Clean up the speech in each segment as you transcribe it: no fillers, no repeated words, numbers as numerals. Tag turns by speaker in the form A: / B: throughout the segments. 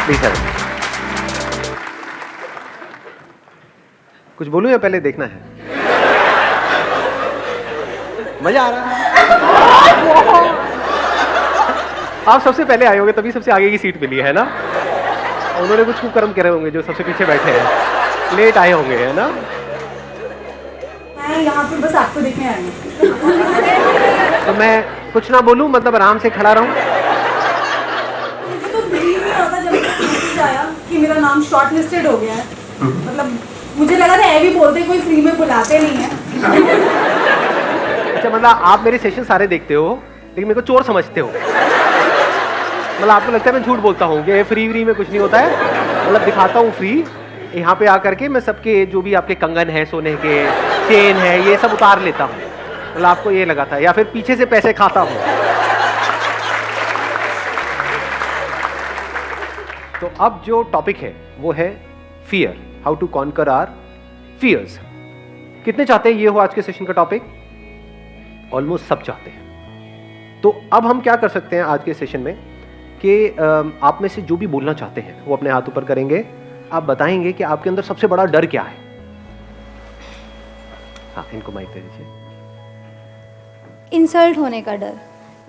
A: Please sir, कुछ बोलूं या पहले देखना है? मजा आ रहा है? आप सबसे पहले आए होंगे तभी सबसे आगे की सीट मिली है ना? उन्होंने कुछ कुकर्म करे होंगे जो सबसे पीछे बैठे हैं, लेट आए होंगे, है ना?
B: मैं यहाँ पे बस आपको देखने आई हूँ।
A: तो मैं कुछ ना बोलूं, मतलब आराम से खड़ा रहूं?
B: मुझे तो बिलीव नहीं होता जब मैसेज आया कि मेरा नाम शॉर्ट लिस्टेड हो गया है। मतलब मुझे लगा था भी बोलते कोई फ्री में बुलाते नहीं है।
A: अच्छा, मतलब आप मेरे सेशन सारे देखते हो लेकिन मेरे को चोर समझते हो? मतलब आपको लगता है मैं झूठ बोलता हूँ कि फ्री में कुछ नहीं होता है? मतलब दिखाता हूँ फ्री, यहाँ पे आकर के मैं सबके जो भी आपके कंगन है, सोने के चेन है, ये सब उतार लेता हूँ। मतलब आपको ये लगा था, या फिर पीछे से पैसे खाता हूँ? तो अब जो टॉपिक है वो है fear, how to conquer our fears. कितने चाहते हैं ये हो आज के सेशन का टॉपिक? ऑलमोस्ट सब चाहते हैं। तो अब हम क्या कर सकते हैं आज के सेशन में कि आप में से जो भी बोलना चाहते हैं वो अपने हाथ ऊपर करेंगे। आप बताएंगे कि आपके अंदर सबसे बड़ा डर क्या है। हाँ, इनको माइक दे दीजिए।
C: इंसल्ट होने का डर।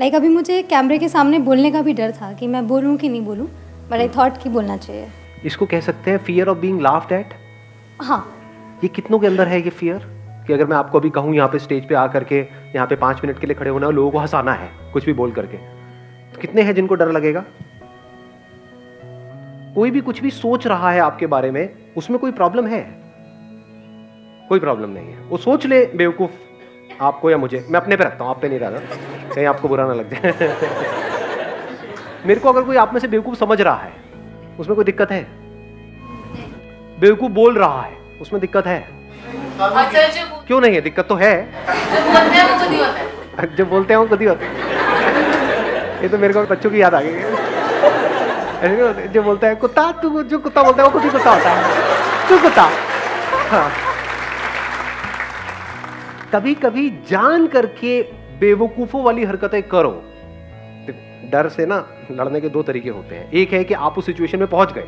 C: लाइक अभी मुझे कैमरे के सामने बोलने का भी डर था कि मैं बोलूं कि नहीं बोलूं, बट आई थॉट कि बोलना चाहिए।
A: इसको कह सकते हैं fear of being laughed eight.
C: हाँ।
A: ये कितनों के अंदर है ये फियर कि अगर मैं आपको अभी कहूँ यहाँ पे स्टेज पे आकर के यहाँ पे 5 मिनट के लिए खड़े होना, लोगों को हंसाना है कुछ भी बोल करके, तो कितने हैं जिनको डर लगेगा? कोई भी कुछ भी सोच रहा है आपके बारे में, उसमें कोई प्रॉब्लम है? कोई प्रॉब्लम नहीं है। वो सोच ले बेवकूफ आपको या मुझे, मैं अपने पे रखता हूं, आप पे नहीं रहा, कहीं आपको बुरा ना लग जाए। मेरे को अगर कोई आप में से बेवकूफ समझ रहा है उसमें कोई दिक्कत है? बेवकूफ बोल रहा है उसमें दिक्कत है? क्यों नहीं है? दिक्कत तो है। जब बोलते हैं वो खुद ही होता है। ये तो मेरे को बच्चों की याद आ गई। जो बोलता है कुत्ता, तू जो कुत्ता बोलता है वो खुद ही कुत्ता होता है। तू कुत्ता। हाँ। कभी कभी जान करके बेवकूफों वाली हरकतें करो। डर से ना लड़ने के 2 तरीके होते हैं। एक है कि आप उस सिचुएशन में पहुंच गए।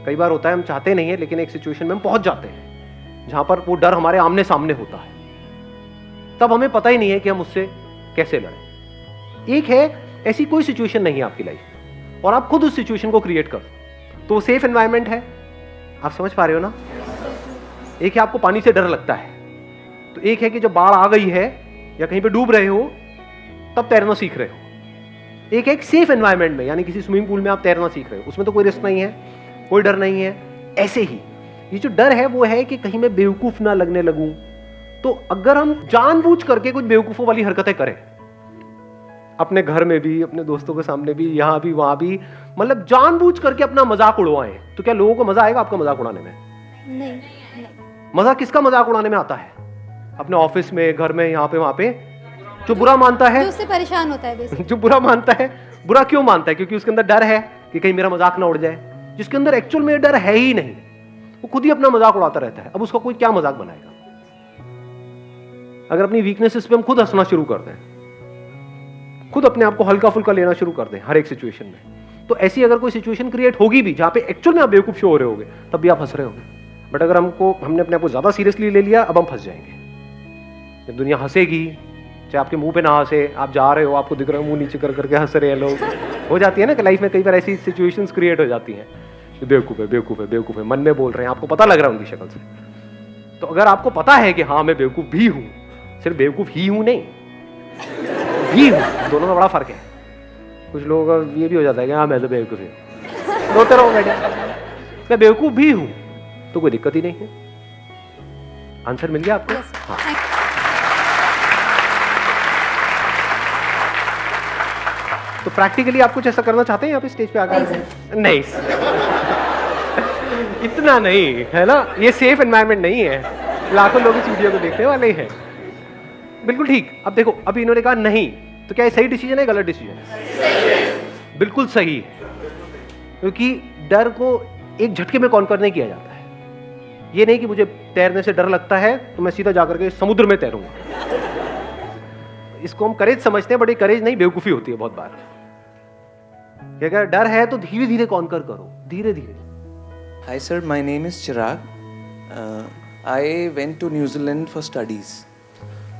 A: कई बार होता है हम चाहते नहीं है लेकिन एक सिचुएशन में हम पहुंच जाते हैं जहां पर वो डर हमारे आमने सामने होता है, तब हमें पता ही नहीं है कि हम उससे कैसे लड़ें। एक है ऐसी कोई सिचुएशन नहीं है आपकी लाइफ में और आप खुद उस सिचुएशन को क्रिएट कर दो, तो सेफ एनवायरनमेंट है। आप समझ पा रहे हो ना? एक है आपको पानी से डर लगता है, तो एक है कि जब बाढ़ आ गई है या कहीं पे डूब रहे हो तब तैरना सीख रहे हो। एक है सेफ एनवायरनमेंट में, यानी किसी स्विमिंग पूल में आप तैरना सीख रहे हो, उसमें तो कोई रिस्क नहीं है, कोई डर नहीं है। ऐसे ही ये जो डर है वो है कि कहीं मैं बेवकूफ ना लगने लगूं। तो अगर हम जानबूझ करके कुछ बेवकूफों वाली हरकतें करें, अपने घर में भी, अपने दोस्तों के सामने भी, यहां भी वहां भी, मतलब जानबूझ करके अपना मजाक उड़वाएं, तो क्या लोगों को मजा आएगा आपका मजाक उड़ाने में?
C: नहीं।
A: मजा किसका मजाक उड़ाने में आता है? अपने ऑफिस में, घर में, यहाँ पे वहां पे। जो बुरा मानता है,
C: जो उससे परेशान होता है बेसिकली।
A: जो बुरा मानता है। बुरा क्यों मानता है? क्योंकि उसके अंदर डर है कि कहीं मेरा मजाक ना उड़ जाए। जिसके अंदर एक्चुअल में डर है ही नहीं, वो खुद ही अपना मजाक उड़ाता रहता है। अब उसका कोई क्या मजाक बनाएगा? अगर अपनी वीकनेसेस पे हम खुद हंसना शुरू कर दें, खुद अपने आप को हल्का फुल्का लेना शुरू कर दें हर एक सिचुएशन में, तो ऐसी अगर कोई सिचुएशन क्रिएट होगी भी जहां पे एक्चुअल में आप बेवकूफ शो हो रहे होगे, तब भी आप हंस रहे होगे। बट अगर हमने अपने आप को ज्यादा सीरियसली ले लिया, अब हम फंस जाएंगे। जब दुनिया हंसेगी, चाहे आपके मुंह पे ना हंसे, आप जा रहे हो, आपको दिख रहा है मुंह नीचे कर करके हंस रहे हैं लोग, हो जाती है ना कि लाइफ में कई बार ऐसी सिचुएशंस क्रिएट हो जाती हैं। बेवकूफ है, बेवकूफ है, बेवकूफ है, मन में बोल रहे हैं, आपको पता लग रहा है उनकी शक्ल से। तो अगर आपको पता है कि हाँ मैं बेवकूफ भी हूं, सिर्फ बेवकूफ ही हूं नहीं, भी हूं, दोनों में बड़ा फर्क है। कुछ लोगों का ये भी हो जाता है कि हाँ मैं तो बेवकूफ हूं, रोते रहो बेटा, मैं बेवकूफ भी हूं, तो कोई दिक्कत ही नहीं है। आंसर मिल गया आपको? हाँ। तो प्रैक्टिकली आप कुछ ऐसा करना चाहते हैं यहाँ पे स्टेज पे आकर? नहीं, इतना नहीं है ना, ये सेफ एनवायरनमेंट नहीं है। लाखों लोग इस वीडियो को देखने वाले हैं। बिल्कुल ठीक। अब देखो, अभी इन्होंने कहा नहीं, तो क्या ये सही डिसीजन है, गलत डिसीजन है? बिल्कुल सही है, क्योंकि डर को एक झटके में कॉन्कर नहीं किया जाता है। ये नहीं कि मुझे तैरने से डर लगता है तो मैं सीधा जाकर के समुद्र में तैरूंगा। इसको हम करेज समझते हैं, बट ये करेज नहीं, बेवकूफी होती है बहुत बार। कि अगर डर है तो धीरे धीरे कॉन्कर करो, धीरे धीरे।
D: Hi sir, my name is Chirag. I went to New Zealand for studies.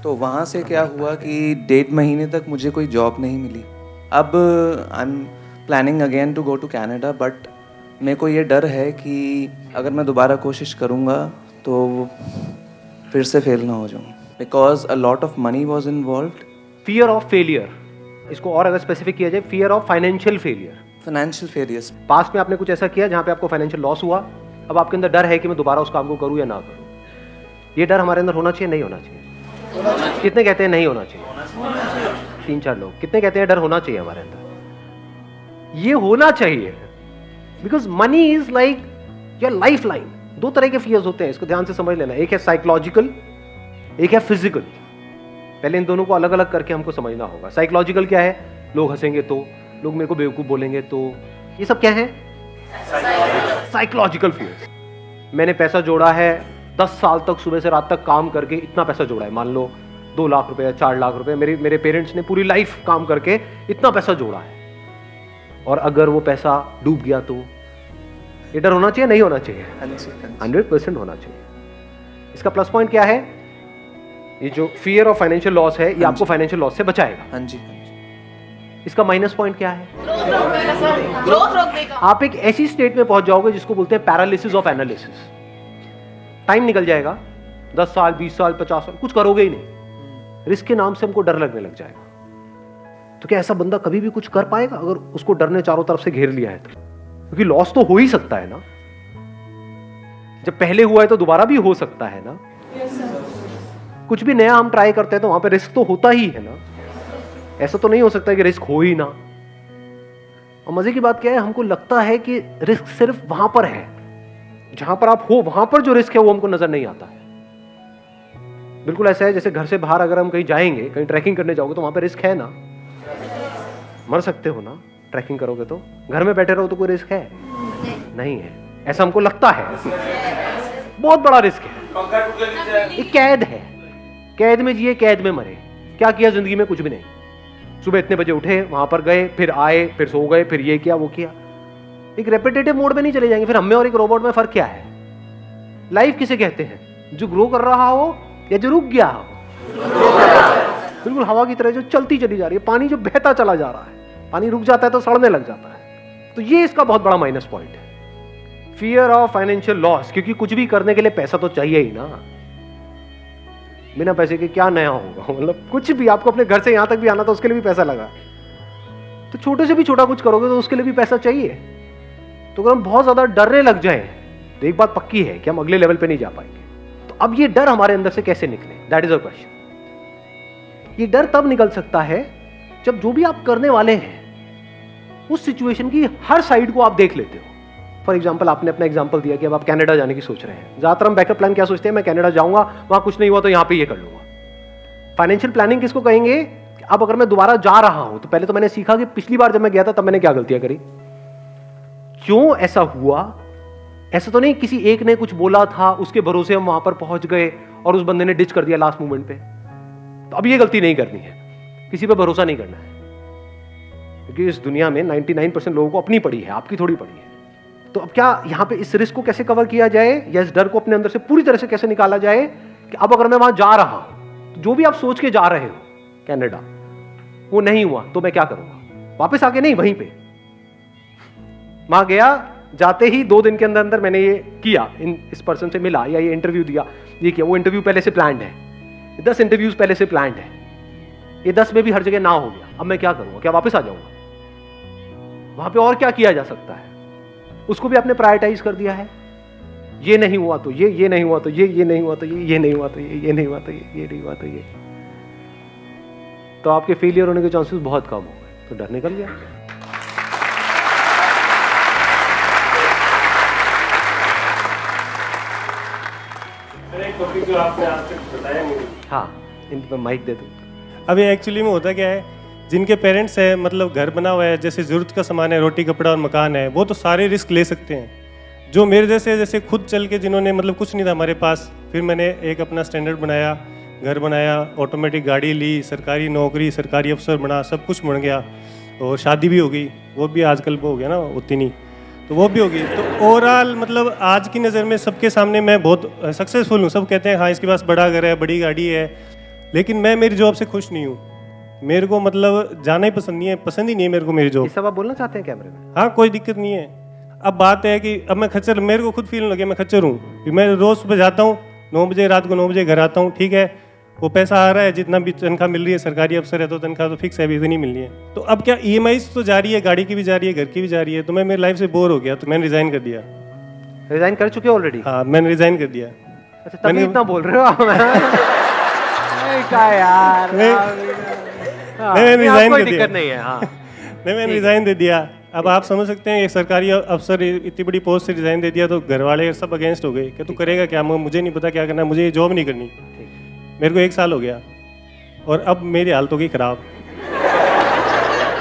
D: तो वहाँ से क्या हुआ कि 1.5 महीने तक मुझे कोई जॉब नहीं मिली। अब I am planning again to go to Canada, but मेरे को ये डर है कि अगर मैं दोबारा कोशिश करूँगा तो फिर से फेल ना हो जाऊँ, because a lot of money was involved.
A: Fear of failure, इसको और अगर स्पेसिफिक किया जाए, fear of financial failure.
D: Financial failures.
A: Past में आपने कुछ ऐसा किया जहाँ पे आपको फाइनेंशियल लॉस हुआ, अब आपके अंदर डर है कि मैं दोबारा उस काम को करूँ या ना करूँ। ये डर हमारे अंदर होना चाहिए, नहीं होना चाहिए? कितने कहते हैं नहीं होना चाहिए? 3-4 लोग। कितने कहते हैं डर होना चाहिए हमारे अंदर? ये होना चाहिए, because money is like your life line. 2 तरह के फियर्स होते हैं, इसको ध्यान से समझ लेना। एक है साइकोलॉजिकल, एक है फिजिकल। पहले इन दोनों को अलग अलग करके हमको समझना होगा। साइकोलॉजिकल क्या है? लोग हंसेंगे तो, लोग मेरे को बेवकूफ बोलेंगे तो, ये सब क्या है? Psychological fears. मैंने पैसा जोड़ा है, 10 साल तक सुबह से रात तक काम करके इतना पैसा जोड़ा है, मान लो 2 लाख रुपए या 4 लाख रुपए। मेरे पेरेंट्स ने पूरी लाइफ काम करके इतना पैसा जोड़ा है, और अगर वो पैसा डूब गया तो ये डर होना चाहिए, नहीं होना चाहिए? 100% होना चाहिए। इसका प्लस पॉइंट क्या है? ये जो फियर ऑफ फाइनेंशियल लॉस है, ये आपको फाइनेंशियल लॉस से बचाएगा।
D: हाँ जी।
A: इसका माइनस पॉइंट क्या है? आप एक ऐसी स्टेट में पहुंच जाओगे जिसको बोलते हैं पैरालिसिस ऑफ एनालिसिस। टाइम निकल जाएगा, 10 साल, 20 साल, 50 साल, कुछ करोगे ही नहीं। रिस्क के नाम से हमको डर लगने लग जाएगा। तो क्या ऐसा बंदा कभी भी कुछ कर पाएगा अगर उसको डर ने चारों तरफ से घेर लिया है तो? क्योंकि लॉस तो हो ही सकता है ना। जब पहले हुआ है तो दोबारा भी हो सकता है ना। कुछ भी नया हम ट्राई करते हैं तो वहां पे रिस्क तो होता ही है ना। ऐसा तो नहीं हो सकता कि रिस्क हो ही ना। और मजे की बात क्या है, हमको लगता है कि रिस्क सिर्फ वहां पर है, जहां पर आप हो वहां पर जो रिस्क है वो हमको नजर नहीं आता है। बिल्कुल ऐसा है जैसे घर से बाहर अगर हम कहीं जाएंगे, कहीं ट्रैकिंग करने जाओगे तो वहां पे रिस्क है ना, मर सकते हो ना ट्रैकिंग करोगे तो। घर में बैठे रहो तो कोई रिस्क है? नहीं है, ऐसा हमको लगता है। बहुत बड़ा रिस्क है, एक कैद है। कैद में जिए, कैद में मरे। क्या किया जिंदगी में? कुछ भी नहीं। सुबह इतने बजे उठे, वहां पर गए, फिर आए, फिर सो गए, फिर ये किया वो किया। एक रेपिटेटिव मोड में नहीं चले जाएंगे। फिर हमें और एक रोबोट में फर्क क्या है? लाइफ किसे कहते हैं? जो ग्रो कर रहा हो या जो रुक गया हो? बिल्कुल हवा की तरह जो चलती चली जा रही है, पानी जो बहता चला जा रहा है। पानी रुक जाता है तो सड़ने लग जाता है। तो ये इसका बहुत बड़ा माइनस पॉइंट है, फियर ऑफ फाइनेंशियल लॉस। क्योंकि कुछ भी करने के लिए पैसा तो चाहिए ही ना। बिना पैसे के क्या नया होगा? मतलब कुछ भी, आपको अपने घर से यहां तक भी आना तो उसके लिए भी पैसा लगा। तो छोटे से भी छोटा कुछ करोगे तो उसके लिए भी पैसा चाहिए। तो अगर हम बहुत ज्यादा डरने लग जाए तो एक बात पक्की है कि हम अगले लेवल पे नहीं जा पाएंगे। तो अब ये डर हमारे अंदर से कैसे निकले? That is a question. ये डर तब निकल सकता है जब जो भी आप करने वाले हैं उस सिचुएशन की हर साइड को आप देख लेते हो। फॉर एग्जाम्पल, आपने अपना एग्जाम्पल दिया कि अब आप कनाडा जाने की सोच रहे हैं। ज्यादातर हम बैकअप प्लान क्या सोचते हैं? मैं कनाडा जाऊंगा, वहां कुछ नहीं हुआ तो यहां पे ये कर लूंगा। फाइनेंशियल प्लानिंग किसको कहेंगे? अब अगर मैं दोबारा जा रहा हूं तो पहले तो मैंने सीखा कि पिछली बार जब मैं गया था तब मैंने क्या गलतियां करी, क्यों ऐसा हुआ। ऐसा तो नहीं किसी एक ने कुछ बोला था, उसके भरोसे हम वहां पर पहुंच गए और उस बंदे ने डिच कर दिया लास्ट मोमेंट पे। तो अब ये गलती नहीं करनी है, किसी पे भरोसा नहीं करना है। क्योंकि इस दुनिया में 99% लोगों को अपनी पड़ी है, आपकी थोड़ी पड़ी है। तो अब क्या यहाँ पे इस रिस्क को कैसे कवर किया जाए, या इस डर को अपने अंदर से पूरी तरह से कैसे निकाला जाए कि अब अगर मैं वहां जा रहा हूं तो जो भी आप सोच के जा रहे हो कनाडा, वो नहीं हुआ तो मैं क्या करूंगा? वापस आके नहीं, वहीं पे वहां गया, जाते ही 2 दिन के अंदर अंदर मैंने ये किया, इस पर्सन से मिला या ये इंटरव्यू दिया, ये किया। वो इंटरव्यू पहले से प्लान्ड है, 10 इंटरव्यूज पहले से प्लान्ड है, ये 10 में भी हर जगह ना हो गया। अब मैं क्या करूंगा? क्या वापस आ जाऊंगा? वहां पे और क्या किया जा सकता है? उसको भी आपने प्रायोरिटाइज कर दिया है। ये नहीं हुआ तो ये नहीं हुआ तो ये नहीं हुआ तो ये नहीं हुआ तो ये नहीं हुआ तो ये नहीं हुआ तो ये। तो आपके फेलियर होने के चांसेस बहुत कम हो गए। तो डर निकल गया।
E: एक टॉपिक जो आपने आज तक बताया नहीं।
A: हाँ, इन पर माइक दे दो।
E: अभी एक्चुअली में होता क्या है, जिनके पेरेंट्स है, मतलब घर बना हुआ है, जैसे ज़रूरत का सामान है, रोटी कपड़ा और मकान है, वो तो सारे रिस्क ले सकते हैं। जो मेरे जैसे खुद चल के, जिन्होंने मतलब कुछ नहीं था हमारे पास, फिर मैंने एक अपना स्टैंडर्ड बनाया, घर बनाया, ऑटोमेटिक गाड़ी ली, सरकारी नौकरी, सरकारी अफसर बना, सब कुछ बन गया। और शादी भी हो गई, वो भी आजकल वो हो गया ना उतनी नहीं, तो वो भी हो गई। तो ओवरऑल मतलब आज की नज़र में सबके सामने मैं बहुत सक्सेसफुल हूँ। सब कहते हैं हाँ इसके पास बड़ा घर है, बड़ी गाड़ी है, लेकिन मैं मेरी जॉब से खुश नहीं हूँ। मेरे को मतलब जाना ही पसंद नहीं है, पसंद ही नहीं है मेरे को मेरी
A: ये
E: जॉब।
A: सब आप बोलना चाहते हैं कैमरे में?
E: हाँ कोई दिक्कत नहीं है। अब बात है कि अब मैं खच्चर, मेरे को खुद फील लगे मैं खच्चर हूँ। मैं रोज़ सुबह जाता हूँ 9 बजे, रात को 9 बजे घर आता हूँ, ठीक है, वो पैसा आ रहा है, जितना भी तनख्वाह मिल रही है, सरकारी अफसर है तो तनख्वाह तो फिक्स है, अभी इतनी मिलनी है। तो अब क्या EMIs तो जा रही है, गाड़ी की भी जा रही है, घर की भी जा रही है, तो मैं मेरी लाइफ से बोर हो गया, तो मैंने रिज़ाइन कर दिया।
A: रिजाइन कर चुके ऑलरेडी?
E: हाँ मैंने रिज़ाइन कर दिया।
A: अच्छा, तभी इतना बोल रहे हो आप? क्या यार,
E: मैंने रिज़ाइन
A: कोई
E: कर दिया।
A: दिक्कत नहीं है। हाँ
E: नहीं मैंने रिज़ाइन दे दिया। अब आप समझ सकते हैं एक सरकारी अफसर इतनी बड़ी पोस्ट से रिज़ाइन दे दिया तो घर वाले सब अगेंस्ट हो गए कि तू करेगा क्या, मुझे नहीं पता क्या करना है, मुझे ये जॉब नहीं करनी। मेरे को 1 साल हो गया और अब मेरी हालत हो गई ख़राब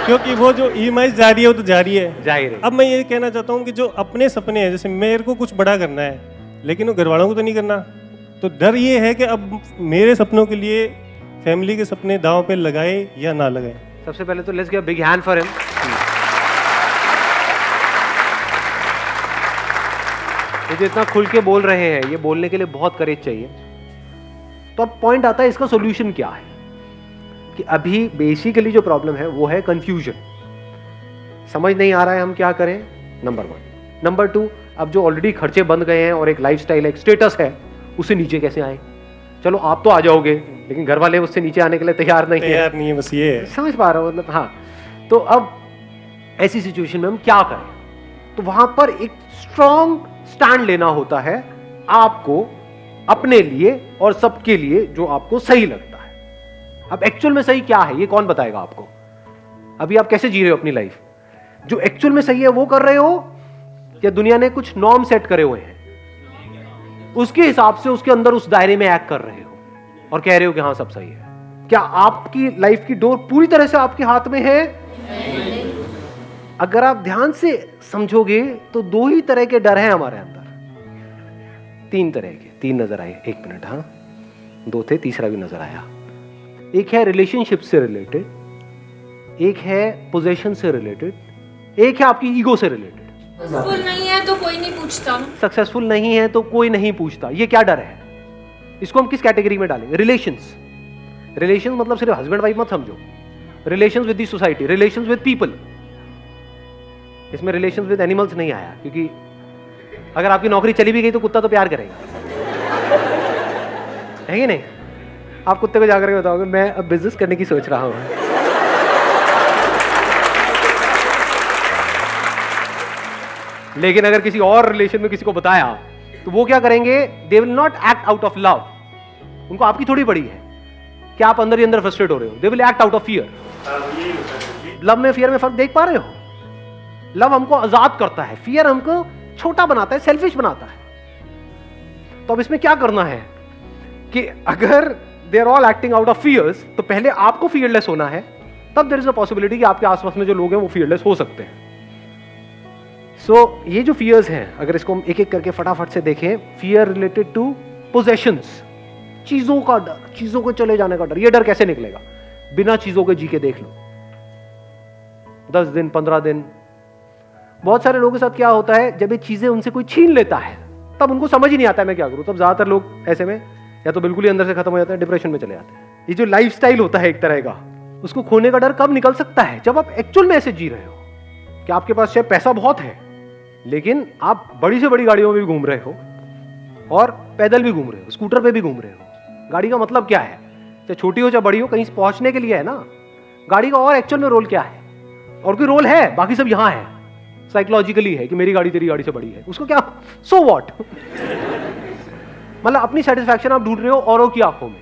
E: क्योंकि वो जो EMIs जा रही है वो तो जा रही है,
A: जाहिर है।
E: अब मैं ये कहना चाहता हूँ कि जो अपने सपने हैं, जैसे मेरे को कुछ बड़ा करना है लेकिन वो घर वालों को तो नहीं करना, तो डर ये है कि अब मेरे सपनों के लिए फैमिली के सपने दांव पे लगाए या ना लगाए।
A: सबसे पहले तो let's give a big hand for him. ये जो इतना खुल के बोल रहे हैं, ये बोलने के लिए बहुत करेज चाहिए। तो अब पॉइंट आता है इसका सॉल्यूशन क्या है, कि अभी बेसिकली जो प्रॉब्लम है वो है कंफ्यूजन। समझ नहीं आ रहा है हम क्या करें, नंबर 1। नंबर 2, अब जो ऑलरेडी खर्चे बंद गए हैं और एक लाइफस्टाइल, एक स्टेटस है, उससे नीचे कैसे आए। चलो आप तो आ जाओगे, लेकिन घर वाले उससे नीचे आने के लिए तैयार नहीं है।
E: बस ये है।
A: समझ पा रहा हूँ मतलब। हाँ, तो अब ऐसी सिचुएशन में हम क्या करें? तो वहां पर एक स्ट्रॉन्ग स्टैंड लेना होता है आपको, अपने लिए और सबके लिए, जो आपको सही लगता है। अब एक्चुअल में सही क्या है ये कौन बताएगा आपको? अभी आप कैसे जी रहे हो अपनी लाइफ? जो एक्चुअल में सही है वो कर रहे हो, या दुनिया ने कुछ नॉर्म सेट करे हुए हैं उसके हिसाब से उसके अंदर उस दायरे में एक्ट कर रहे हो और कह रहे हो कि हाँ सब सही है? क्या आपकी लाइफ की डोर पूरी तरह से आपके हाथ में है? अगर आप ध्यान से समझोगे तो 2 ही तरह के डर हैं हमारे अंदर, 3 तरह के, 3 नजर आए। 1 मिनट, हाँ 2 थे, तीसरा भी नजर आया। एक है रिलेशनशिप से रिलेटेड, एक है पोजेशन से रिलेटेड, एक है आपकी ईगो से रिलेटेड।
F: सक्सेसफुल नहीं है तो कोई नहीं पूछता।
A: सक्सेसफुल नहीं है तो कोई नहीं पूछता, ये क्या डर है? इसको हम किस कैटेगरी में डालेंगे? रिलेशंस। रिलेशंस मतलब सिर्फ हस्बैंड वाइफ मत समझो, relations with the society, relations with people. इसमें रिलेशंस विद एनिमल्स नहीं आया, क्योंकि अगर आपकी नौकरी चली भी गई तो कुत्ता तो प्यार करेगा, है कि नहीं? आप कुत्ते को जाकर के बताओगे मैं अब बिजनेस करने की सोच रहा हूं, लेकिन अगर किसी और रिलेशन में किसी को बताया तो वो क्या करेंगे? They will not act out of love. उनको आपकी थोड़ी पड़ी है कि आप अंदर ही अंदर फ्रस्ट्रेट हो रहे हो। They will act out of fear. Love में फियर में फर्क देख पा रहे हो? लव हमको आजाद करता है, फियर हमको छोटा बनाता है, सेल्फिश बनाता है। तो अब इसमें क्या करना है कि अगर they are all acting out of fears, तो पहले आपको फियरलेस होना है, तब देयर इज अ पॉसिबिलिटी कि आपके आसपास में जो लोग हैं वो फियरलेस हो सकते हैं। ये जो फियर्स हैं, अगर इसको हम एक एक करके फटाफट से देखें, फियर रिलेटेड टू पोजेशंस, चीजों का डर, चीजों को चले जाने का डर। ये डर कैसे निकलेगा? बिना चीजों के जी के देख लो, 10 दिन 15 दिन। बहुत सारे लोगों के साथ क्या होता है, जब ये चीजें उनसे कोई छीन लेता है तब उनको समझ ही नहीं आता है मैं क्या करूं। तब ज्यादातर लोग ऐसे में या तो बिल्कुल ही अंदर से खत्म हो जाते हैं, डिप्रेशन में चले जाते हैं। ये जो लाइफस्टाइल होता है एक तरह का, उसको खोने का डर कब निकल सकता है? जब आप एक्चुअल में ऐसे जी रहे हो कि आपके पास शायद पैसा बहुत है, लेकिन आप बड़ी से बड़ी गाड़ियों में भी घूम रहे हो और पैदल भी घूम रहे हो, स्कूटर पे भी घूम रहे हो। गाड़ी का मतलब क्या है? चाहे छोटी हो चाहे बड़ी हो, कहीं पहुंचने के लिए है ना। गाड़ी का और एक्चुअल में रोल क्या है? और कोई रोल है? बाकी सब यहां है, साइकोलॉजिकली है कि मेरी गाड़ी तेरी गाड़ी से बड़ी है, उसको क्या, सो व्हाट। मतलब अपनी सेटिस्फैक्शन आप ढूंढ रहे हो औरों की आंखों में,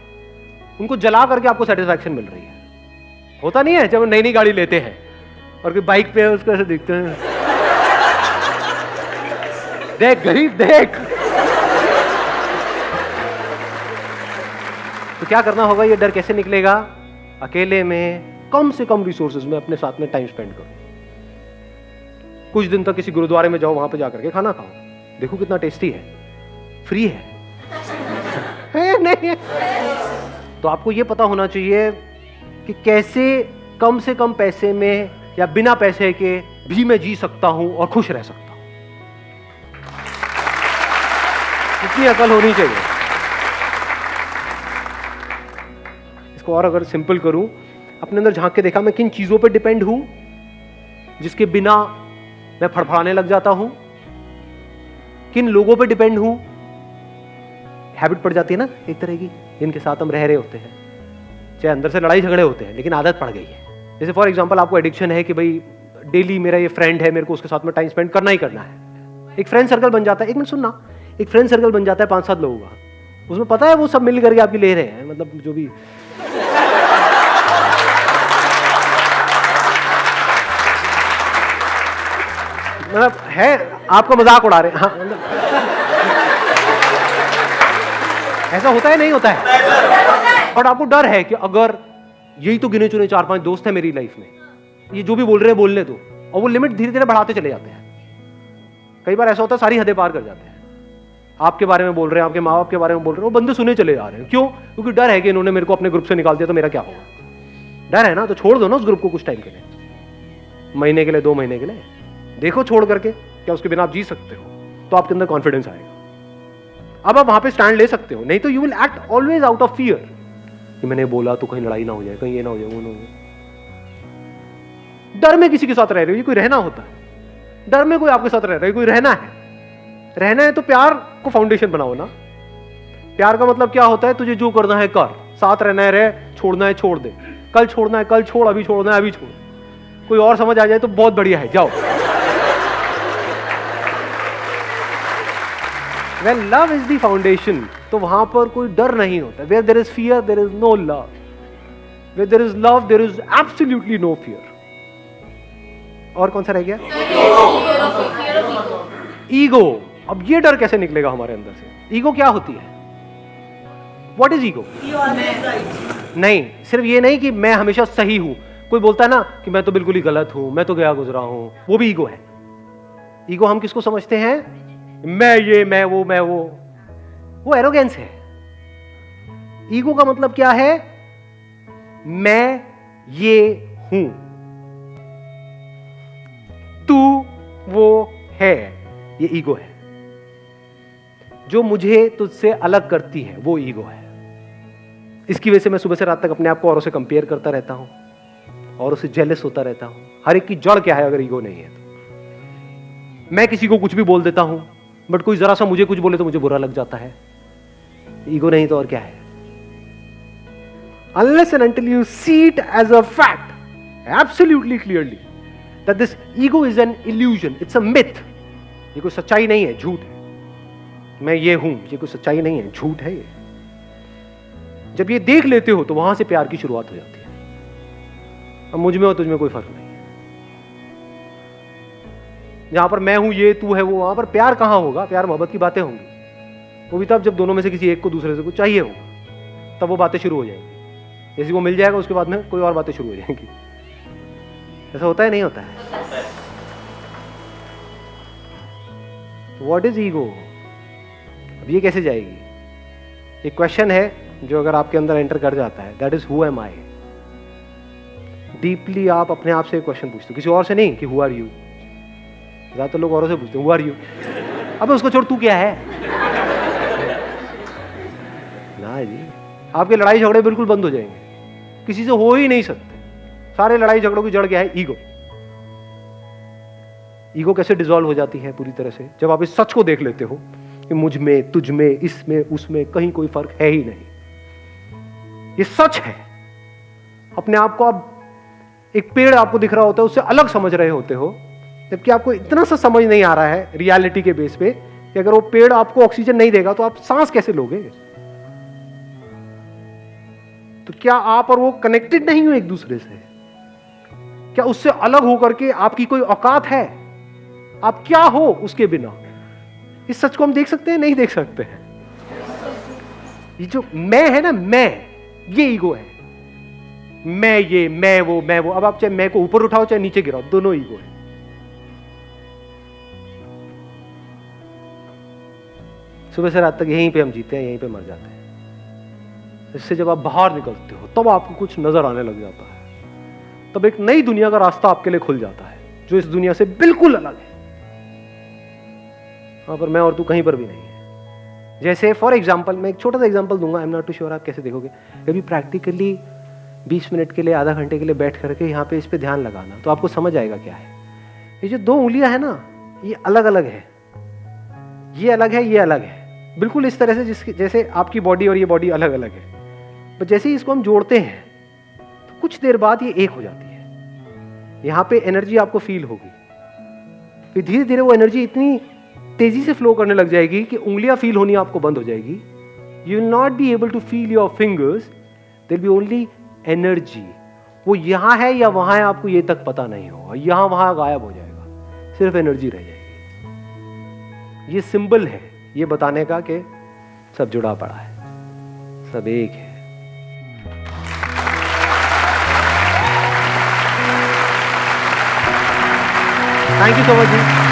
A: उनको जला करके आपको सेटिस्फैक्शन मिल रही है। होता नहीं है जब नई नई गाड़ी लेते हैं और कोई बाइक पे उसको ऐसे देखते हैं, देख गरीब देख। तो क्या करना होगा? ये डर कैसे निकलेगा? अकेले में कम से कम रिसोर्सेज में अपने साथ में टाइम स्पेंड करो। कुछ दिन तक किसी गुरुद्वारे में जाओ, वहां पे जाकर के खाना खाओ, देखो कितना टेस्टी है, फ्री है, है नहीं है? तो आपको ये पता होना चाहिए कि कैसे कम से कम पैसे में या बिना पैसे के भी मैं जी सकता हूं और खुश रह सकता हूं। इतनी अकल होनी चाहिए। इसको और अगर सिंपल करूं, अपने अंदर झांक के देखा मैं किन चीजों पर डिपेंड हूं जिसके बिना मैं फड़फड़ाने लग जाता हूं, किन लोगों पर डिपेंड हूं। हैबिट पड़ जाती है ना एक तरह की, जिनके साथ हम रह रहे होते हैं, चाहे अंदर से लड़ाई झगड़े होते हैं लेकिन आदत पड़ गई है। जैसे फॉर एग्जांपल आपको एडिक्शन है कि भाई डेली मेरा ये फ्रेंड है, मेरे को उसके साथ में टाइम स्पेंड करना ही करना है। एक फ्रेंड सर्कल बन जाता है, एक मिनट सुनना, एक फ्रेंड सर्कल बन जाता है 5-7 लोगों का, उसमें पता है वो सब मिल करके आपकी ले रहे हैं, मतलब जो भी मतलब है, आपका मजाक उड़ा रहे हैं। हाँ, मतलब ऐसा होता है नहीं होता है। और आपको डर है कि अगर यही तो गिने चुने 4-5 दोस्त हैं मेरी लाइफ में, ये जो भी बोल रहे हैं बोलने दो, और वो लिमिट धीरे धीरे बढ़ाते चले जाते हैं। कई बार ऐसा होता है सारी हदें पार कर जाते हैं। आपके बारे में बोल रहे हैं, आपके माँ बाप के बारे में बोल रहे हैं, वो बंदे सुने चले जा रहे हैं। क्यों? क्योंकि डर है कि इन्होंने मेरे को अपने ग्रुप से निकाल दिया तो मेरा क्या होगा। डर है ना, तो छोड़ दो ना उस ग्रुप को कुछ टाइम के लिए, महीने के लिए, 2 महीने के लिए देखो छोड़ करके, क्या उसके बिना आप जी सकते हो, तो आपके अंदर कॉन्फिडेंस आएगा। अब आप वहां पे स्टैंड ले सकते हो, नहीं तो you will act always out of fear कि मैंने बोला तो कहीं लड़ाई ना हो जाए, कहीं ये ना हो जाए, वो ना हो जाए। डर में किसी के साथ रह रहे हो, ये कोई रहना होता है? डर में कोई आपके साथ रह रहा है, कोई रहना है? रहना है तो प्यार को फाउंडेशन बनाओ ना। प्यार का मतलब क्या होता है? तुझे जो करना है कर, साथ रहना है रह, छोड़ना है छोड़ दे, कल छोड़ना है कल छोड़, अभी छोड़ना है अभी छोड़। कोई और समझ आ जाए तो बहुत बढ़िया है, जाओ। When love is the foundation, तो वहां पर कोई डर नहीं होता। Where there is fear, there is no love. Where there is love, there is absolutely no fear. और कौन सा रह गया? ईगो। अब ये डर कैसे निकलेगा हमारे अंदर से? ईगो क्या होती है? What is ego? नहीं, सिर्फ ये नहीं कि मैं हमेशा सही हूं। कोई बोलता है ना कि मैं तो बिल्कुल ही गलत हूं, मैं तो गया गुजरा हूं, वो भी ईगो है। ईगो हम किसको समझते हैं? मैं ये, मैं वो एरोगेंस है। ईगो का मतलब क्या है? मैं ये हूं, तू वो है, ये ईगो है। जो मुझे तुझसे अलग करती है वो ईगो है। इसकी वजह से मैं सुबह से रात तक अपने आप को औरों से कंपेयर करता रहता हूं, और उससे जेलस होता रहता हूं। हर एक की जड़ क्या है अगर ईगो नहीं है तो? मैं किसी को कुछ भी बोल देता हूं, बट कोई जरा सा मुझे कुछ बोले तो मुझे बुरा लग जाता है। ईगो नहीं तो और क्या है? Unless and until you see it as a fact, absolutely clearly, that this ego is an illusion, it's a myth. ये कोई सच्चाई नहीं है, झूठ है। मैं ये हूं, ये कोई सच्चाई नहीं है, झूठ है ये। जब ये देख लेते हो तो वहां से प्यार की शुरुआत हो जाती है। अब मुझ में और तुझ में कोई फर्क नहीं है। जहां पर मैं हूं, ये तू है वो, वहां पर प्यार कहां होगा? प्यार मोहब्बत की बातें होंगी। वो भी तब जब दोनों में से किसी एक को दूसरे से कुछ चाहिए होगा, तब वो बातें शुरू हो जाएंगी। किसी को मिल जाएगा, उसके बाद में कोई और बातें शुरू हो जाएंगी। ऐसा होता है नहीं होता है? What is ego? अब ये कैसे जाएगी? एक क्वेश्चन है जो अगर आपके अंदर एंटर कर जाता है, that is who am I. Deeply आप अपने आप से क्वेश्चन पूछते हो, किसी और से नहीं कि हु आर यू। ज्यादातर लोग औरों से पूछते हैं हु आर यू। अब उसको छोड़, तू क्या है ना जी। आपके लड़ाई झगड़े बिल्कुल बंद हो जाएंगे, किसी से हो ही नहीं सकते। सारे लड़ाई झगड़ों की जड़ क्या है? ईगो। ईगो कैसे डिसॉल्व हो जाती है पूरी तरह से? जब आप इस सच को देख लेते हो कि मुझ में, तुझ में, इसमें, उसमें कहीं कोई फर्क है ही नहीं। ये सच है। अपने आप को आप, एक पेड़ आपको दिख रहा होता है, उससे अलग समझ रहे होते हो, जबकि आपको इतना सा समझ नहीं आ रहा है रियलिटी के बेस पे कि अगर वो पेड़ आपको ऑक्सीजन नहीं देगा तो आप सांस कैसे लोगे? तो क्या आप और वो कनेक्टेड नहीं हो एक दूसरे से? क्या उससे अलग होकर के आपकी कोई औकात है? आप क्या हो उसके बिना? इस सच को हम देख सकते हैं? नहीं देख सकते हैं। ये जो मैं है ना, मैं, ये ईगो है। मैं ये, मैं वो। अब आप चाहे मैं को ऊपर उठाओ चाहे नीचे गिराओ, दोनों ईगो है। सुबह से रात तक यहीं पे हम जीते हैं, यहीं पे मर जाते हैं। इससे जब आप बाहर निकलते हो तब आपको कुछ नजर आने लग जाता है। तब एक नई दुनिया का रास्ता आपके लिए खुल जाता है जो इस दुनिया से बिल्कुल अलग है। वहां पर मैं और तू कहीं पर भी नहीं है। जैसे फॉर एग्जाम्पल, मैं एक छोटा सा एग्जाम्पल दूंगा, I am not too sure आप कैसे देखोगे। कभी प्रैक्टिकली 20 मिनट के लिए, आधा घंटे के लिए बैठ करके यहाँ पे इस पे ध्यान लगाना, तो आपको समझ आएगा क्या है। ये जो 2 उंगलियां है ना, ये अलग अलग है, ये अलग है, ये अलग है, बिल्कुल इस तरह से जैसे आपकी बॉडी और ये बॉडी अलग अलग है। पर जैसे ही इसको हम जोड़ते हैं तो कुछ देर बाद ये एक हो जाती है। यहाँ पे एनर्जी आपको फील होगी, फिर धीरे धीरे वो एनर्जी इतनी तेजी से फ्लो करने लग जाएगी कि उंगलियां फील होनी आपको बंद हो जाएगी। You will not be able to feel your fingers, there be only energy. वो यहां है या वहां है आपको ये तक पता नहीं होगा, यहां वहां गायब हो जाएगा, सिर्फ एनर्जी रह जाएगी। ये सिंबल है ये बताने का कि सब जुड़ा पड़ा है, सब एक है। Thank you so much ji.